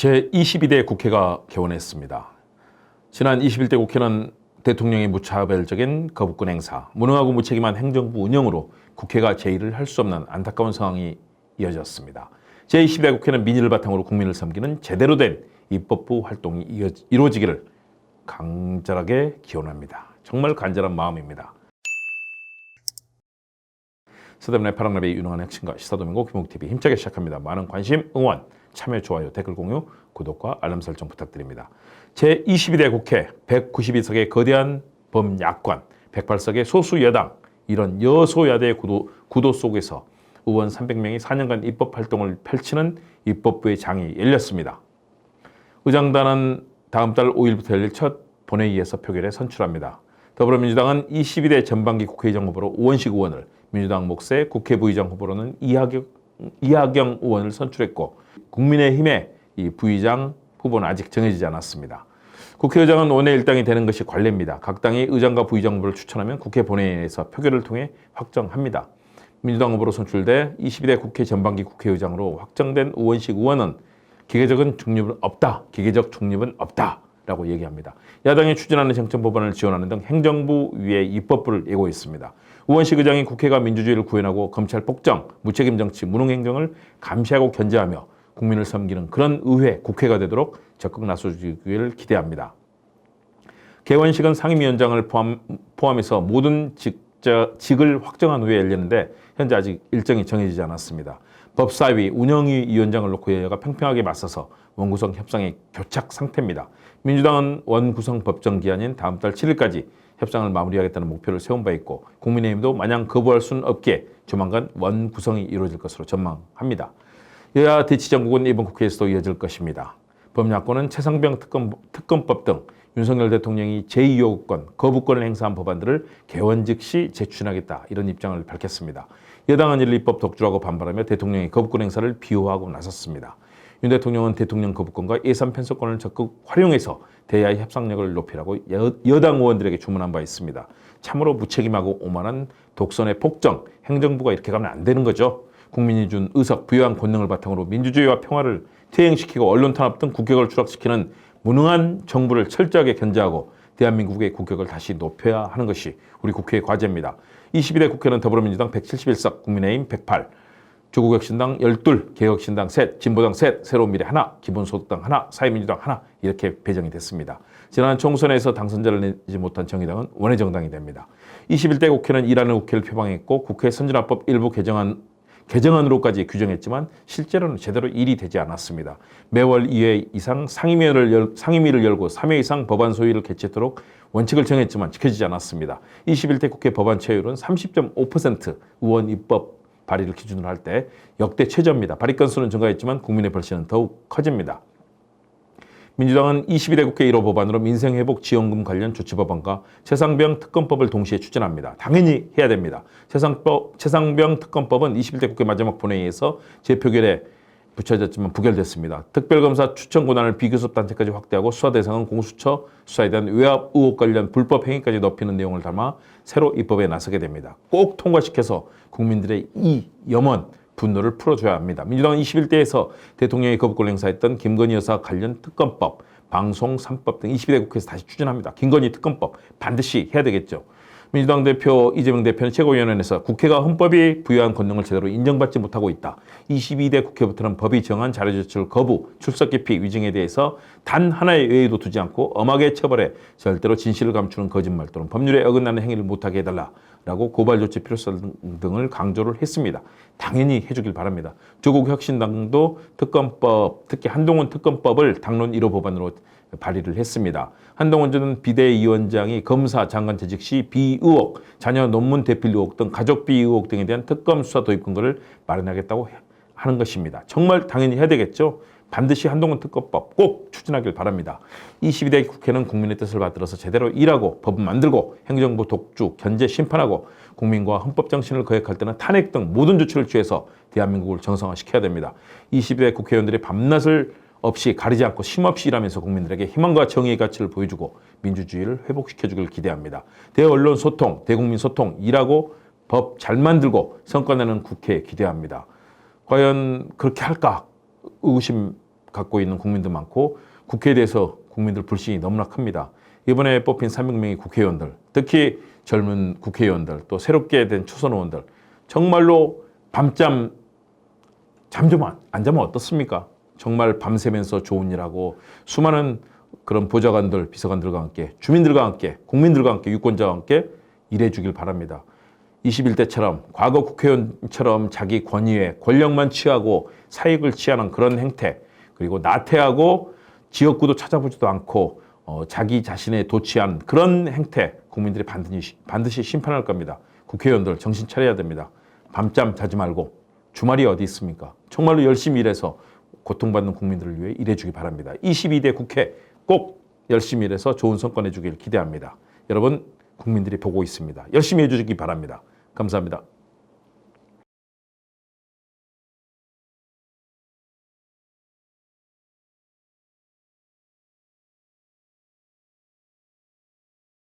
제22대 국회가 개원했습니다. 지난 21대 국회는 대통령의 무차별적인 거부권 행사, 무능하고 무책임한 행정부 운영으로 국회가 제의를 할 수 없는 안타까운 상황이 이어졌습니다. 제22대 국회는 민의를 바탕으로 국민을 섬기는 제대로 된 입법부 활동이 이루어지기를 간절하게 기원합니다. 정말 간절한 마음입니다. 서대문의 파랑나비의 유능한 핵심가 시사도민고 김옥TV 힘차게 시작합니다. 많은 관심, 응원, 참여, 좋아요, 댓글 공유, 구독과 알람 설정 부탁드립니다. 제22대 국회 192석의 거대한 범야권, 108석의 소수 여당, 이런 여소야대의 구도 속에서 의원 300명이 4년간 입법 활동을 펼치는 입법부의 장이 열렸습니다. 의장단은 다음 달 5일부터 열릴 첫 본회의에서 표결에 선출합니다. 더불어민주당은 22대 전반기 국회의장 후보로 우원식 의원을, 민주당 몫의 국회 부의장 후보로는 이하경 의원을 선출했고, 국민의힘의 이 부의장 후보는 아직 정해지지 않았습니다. 국회의장은 원내 일당이 되는 것이 관례입니다. 각 당이 의장과 부의장 후보를 추천하면 국회 본회의에서 표결을 통해 확정합니다. 민주당 후보로 선출돼 22대 국회 전반기 국회의장으로 확정된 우원식 의원은 기계적 중립은 없다 라고 얘기합니다. 야당이 추진하는 쟁점 법안을 지원하는 등 행정부 위에 입법부를 예고 있습니다. 우원식 의장이 국회가 민주주의를 구현하고 검찰 폭정, 무책임 정치, 무능 행정을 감시하고 견제하며 국민을 섬기는 그런 의회, 국회가 되도록 적극 나서주기를 기대합니다. 개원식은 상임위원장을 포함해서 모든 직을 확정한 후에 열리는데 현재 아직 일정이 정해지지 않았습니다. 법사위, 운영위 위원장을 놓고 여야가 팽팽하게 맞서서 원구성 협상의 교착 상태입니다. 민주당은 원구성 법정 기한인 다음 달 7일까지 협상을 마무리하겠다는 목표를 세운 바 있고, 국민의힘도 마냥 거부할 수는 없기에 조만간 원구성이 이루어질 것으로 전망합니다. 여야 대치정국은 이번 국회에서도 이어질 것입니다. 범야권은 최상병 특검법 등 윤석열 대통령이 제2요구권, 거부권을 행사한 법안들을 개원 즉시 재추진하겠다, 이런 입장을 밝혔습니다. 여당은 이를 입법 독주라고 반발하며 대통령의 거부권 행사를 비호하고 나섰습니다. 윤 대통령은 대통령 거부권과 예산 편성권을 적극 활용해서 대야의 협상력을 높이라고 여당 의원들에게 주문한 바 있습니다. 참으로 무책임하고 오만한 독선의 폭정, 행정부가 이렇게 가면 안 되는 거죠. 국민이 준 의석, 부여한 권능을 바탕으로 민주주의와 평화를 퇴행시키고 언론 탄압 등 국격을 추락시키는 무능한 정부를 철저하게 견제하고 대한민국의 국격을 다시 높여야 하는 것이 우리 국회의 과제입니다. 22대 국회는 더불어민주당 171석, 국민의힘 108, 조국혁신당 12, 개혁신당 3, 진보당 3, 새로운 미래 1, 기본소득당 1, 사회민주당 1 이렇게 배정이 됐습니다. 지난 총선에서 당선자를 내지 못한 정의당은 원외 정당이 됩니다. 21대 국회는 일하는 국회를 표방했고 국회 선진화법 일부 개정안으로까지 규정했지만 실제로는 제대로 일이 되지 않았습니다. 매월 2회 이상 상임위를 열고 3회 이상 법안 소위를 개최하도록 원칙을 정했지만 지켜지지 않았습니다. 21대 국회 법안 체율은 30.5% 의원 입법 발의를 기준으로 할 때 역대 최저입니다. 발의 건수는 증가했지만 국민의 불씨는 더욱 커집니다. 민주당은 22대 국회 1호 법안으로 민생회복 지원금 관련 조치법안과 최상병 특검법을 동시에 추진합니다. 당연히 해야 됩니다. 최상병 특검법은 21대 국회 마지막 본회의에서 재표결에 붙여졌지만 부결됐습니다. 특별검사 추천 권한을 비교섭 단체까지 확대하고 수사 대상은 공수처 수사에 대한 외압 의혹 관련 불법 행위까지 높이는 내용을 담아 새로 입법에 나서게 됩니다. 꼭 통과시켜서 국민들의 이 염원, 분노를 풀어줘야 합니다. 민주당은 21대에서 대통령의 거부권을 행사했던 김건희 여사 관련 특검법, 방송 3법 등 22대 국회에서 다시 추진합니다. 김건희 특검법 반드시 해야 되겠죠. 민주당 대표 이재명 대표는 최고위원회에서 국회가 헌법이 부여한 권능을 제대로 인정받지 못하고 있다. 22대 국회부터는 법이 정한 자료제출 거부, 출석 기피, 위증에 대해서 단 하나의 예외도 두지 않고 엄하게 처벌해 절대로 진실을 감추는 거짓말 또는 법률에 어긋나는 행위를 못하게 해달라라고 고발 조치 필요성 등을 강조를 했습니다. 당연히 해주길 바랍니다. 조국 혁신당도 특검법, 특히 한동훈 특검법을 당론 1호 법안으로 발의를 했습니다. 한동훈 전 비대위원장이 검사, 장관 재직 시 비의혹, 자녀 논문 대필 의혹 등 가족 비의혹 등에 대한 특검 수사 도입 근거를 마련하겠다고 하는 것입니다. 정말 당연히 해야 되겠죠. 반드시 한동훈 특검법 꼭 추진하길 바랍니다. 22대 국회는 국민의 뜻을 받들어서 제대로 일하고 법을 만들고 행정부 독주, 견제 심판하고 국민과 헌법 정신을 거역할 때는 탄핵 등 모든 조치를 취해서 대한민국을 정상화시켜야 됩니다. 22대 국회의원들이 밤낮을 없이 가리지 않고 쉼없이 일하면서 국민들에게 희망과 정의의 가치를 보여주고 민주주의를 회복시켜주길 기대합니다. 대언론 소통, 대국민 소통, 일하고 법 잘 만들고 성과 내는 국회 기대합니다. 과연 그렇게 할까 의구심 갖고 있는 국민도 많고 국회에 대해서 국민들 불신이 너무나 큽니다. 이번에 뽑힌 300명의 국회의원들, 특히 젊은 국회의원들, 또 새롭게 된 초선 의원들, 정말로 밤잠 잠 좀 안 자면 어떻습니까? 정말 밤새면서 좋은 일하고 수많은 그런 보좌관들, 비서관들과 함께, 주민들과 함께, 국민들과 함께, 유권자와 함께 일해주길 바랍니다. 21대처럼 과거 국회의원처럼 자기 권위에 권력만 취하고 사익을 취하는 그런 행태, 그리고 나태하고 지역구도 찾아보지도 않고 자기 자신에 도취한 그런 행태, 국민들이 반드시 심판할 겁니다. 국회의원들 정신 차려야 됩니다. 밤잠 자지 말고 주말이 어디 있습니까? 정말로 열심히 일해서 고통받는 국민들을 위해 일해주기 바랍니다. 22대 국회 꼭 열심히 일해서 좋은 성과 내주길 기대합니다. 여러분 국민들이 보고 있습니다. 열심히 해주시기 바랍니다. 감사합니다.